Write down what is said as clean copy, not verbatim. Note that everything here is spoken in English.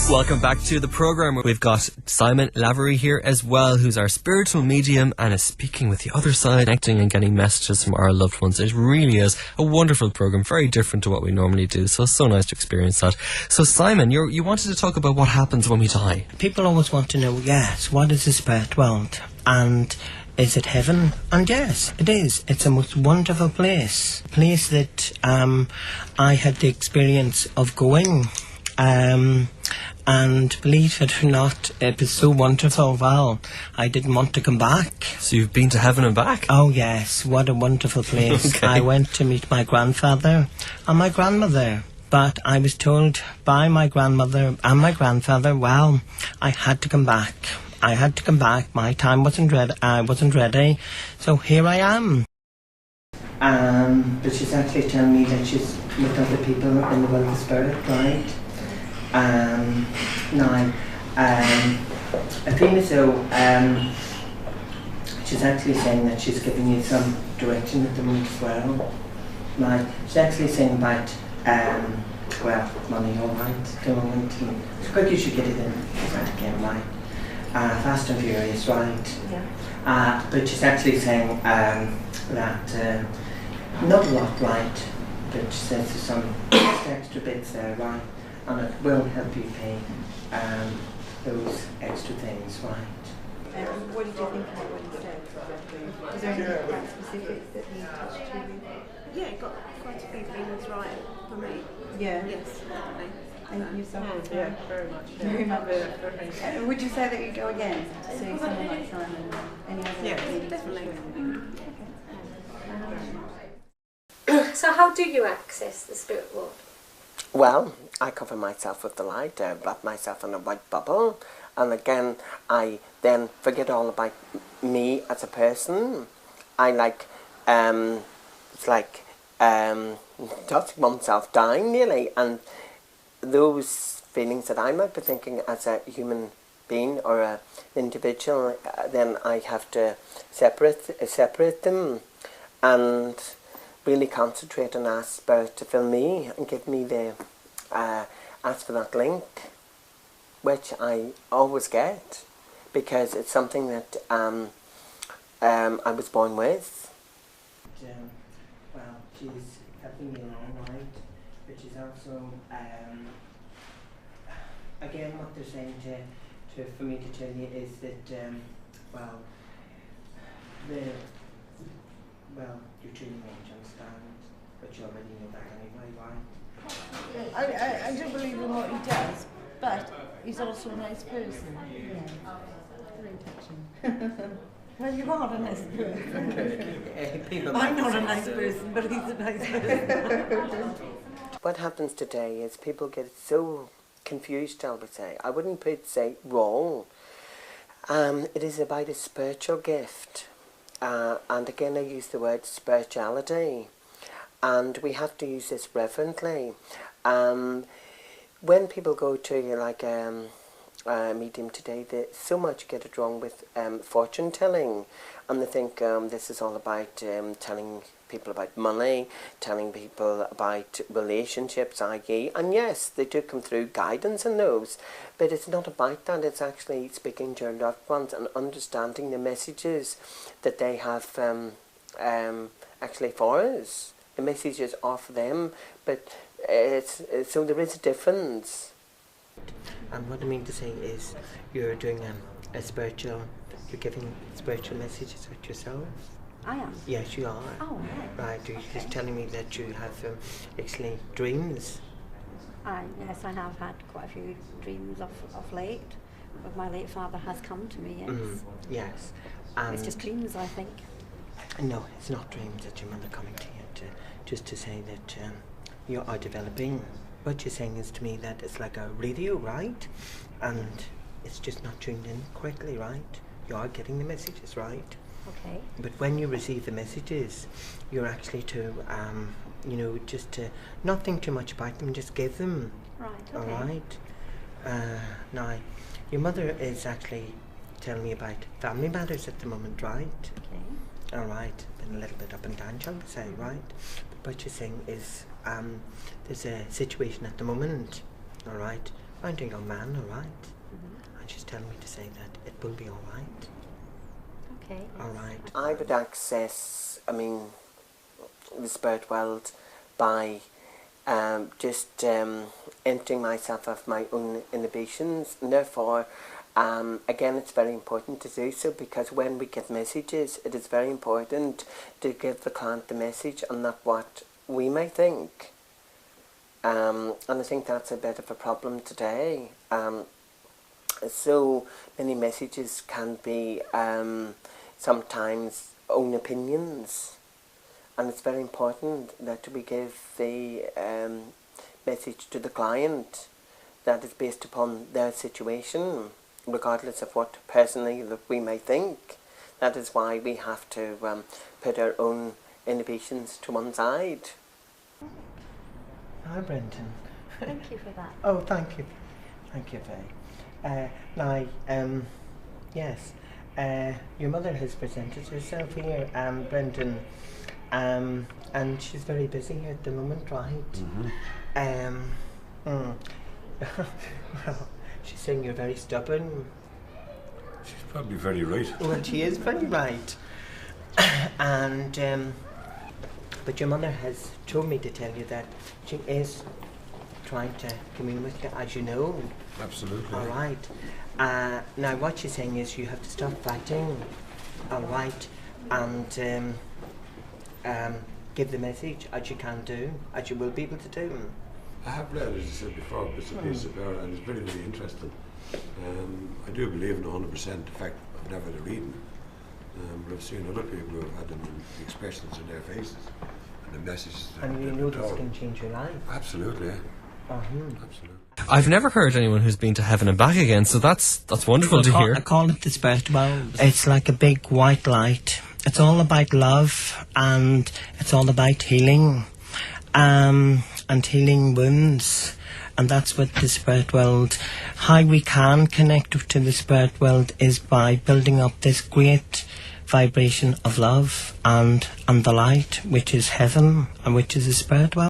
Welcome back to the programme. We've got Simon Lavery here as well, who's our spiritual medium and is speaking with the other side, connecting and getting messages from our loved ones. It really is a wonderful programme, very different to what we normally do, so it's so nice to experience that. So Simon, you wanted to talk about what happens when we die. People always want to know, yes, what is the spirit world? And is it heaven? And yes, it is. It's a most wonderful place. Place that I had the experience of going. And believe it or not, it was so wonderful. Well, I didn't want to come back. So you've been to heaven and back? Oh yes, what a wonderful place. Okay. I went to meet my grandfather and my grandmother. But I was told by my grandmother and my grandfather, well, I had to come back. I had to come back. My time wasn't ready. I wasn't ready. So here I am. But she's actually telling me that she's with other people in the world of spirit, right? Now, I feel as though she's actually saying that she's giving you some direction at the moment as well. Now, she's actually saying about, well, money, all right, at the moment. As quick as you get it in, right again, right? Fast and furious, right? Yeah. But she's actually saying that not a lot, right? But she says there's some extra bits there, right? And it will help you pay those extra things, right? What did you think about what he said? Was there anything quite specific that he touched you? Yeah, got quite a few things right for me. Yeah. Yes, definitely. And yourself? Yeah, very much. Yeah. Very much. Would you say that you go again to see someone like Simon? Any other Yes, definitely. So how do you access the spirit world? Well, I cover myself with the light, I wrap myself in a white bubble, and again, I then forget all about me as a person. I it's like touching oneself dying nearly, and those feelings that I might be thinking as a human being or an individual, then I have to separate them and really concentrate and ask Spirit to fill me and give me the ask for that link, which I always get because it's something that I was born with. Well, she's helping me along, right? But she's also again what they're saying for me to tell you is that you're tuning in, understand, but you already know that anyway, right? I do believe in what he does, but he's also a nice person. Yeah. Very touching. Well, you are a nice person. I'm not a nice person, but he's a nice person. What happens today is people get so confused, shall we say. I wouldn't say wrong. It is about a spiritual gift. And again I use the word spirituality, and we have to use this reverently. When people go to like a medium today, they so much get it wrong with fortune telling, and they think this is all about telling people about money, telling people about relationships, i.e. and yes, they do come through guidance in those, but it's not about that. It's actually speaking to your loved ones and understanding the messages that they have actually for us. The messages are for them, but so there is a difference. And what I mean to say is you're doing a spiritual, you're giving spiritual messages out yourself. I am? Yes, you are. Oh, right. Right, you're just telling me that you have actually dreams. Yes, I have had quite a few dreams of late. But my late father has come to me, yes. Yes. It's just dreams, I think. No, it's not dreams that your mother coming to you just to say that you are developing. What you're saying is to me that it's like a radio, right? And it's just not tuned in correctly, right? You are getting the messages, right? Okay. But when you receive the messages, you're actually to, just to not think too much about them, just give them. Right, okay. All right? Now, your mother is actually telling me about family matters at the moment, right? Okay. All right. Been a little bit up and down, shall we say, right? But what you're saying is there's a situation at the moment, all right, found a young man, all right, and she's telling me to say that it will be all right. Okay. All right. I would access, the spirit world by just emptying myself of my own inhibitions, and therefore, again, it's very important to do so, because when we get messages, it is very important to give the client the message and not what we may think. And I think that's a bit of a problem today. So many messages can be sometimes own opinions, and it's very important that we give the message to the client that is based upon their situation, regardless of what personally that we may think. That is why we have to put our own inhibitions to one side. Hi, Brendan. Thank you for that. Oh, thank you. Thank you, Faye. Yes, your mother has presented herself here, Brendan, and she's very busy at the moment, right? Well, she's saying you're very stubborn. She's probably very right. Well, she is very right. And, but your mother has told me to tell you that she is trying to commune with you, as you know. Absolutely. All right. Now, what she's saying is you have to stop fighting, all right, and give the message, as you can do, as you will be able to do. I have read, as I said before, bits and pieces about it, and it's very, very interesting. I do believe in 100%. In fact, I've never had a reading, but I've seen other people who have had them in the expressions in their faces and the messages. And you know this can change your life. Absolutely, yeah. Absolutely. I've never heard anyone who's been to heaven and back again, so that's wonderful to hear. I call it the spirit world. It's like a big white light. It's all about love, and it's all about healing, and healing wounds. And that's what the spirit world, how we can connect to the spirit world is by building up this great vibration of love and the light, which is heaven and which is the spirit world.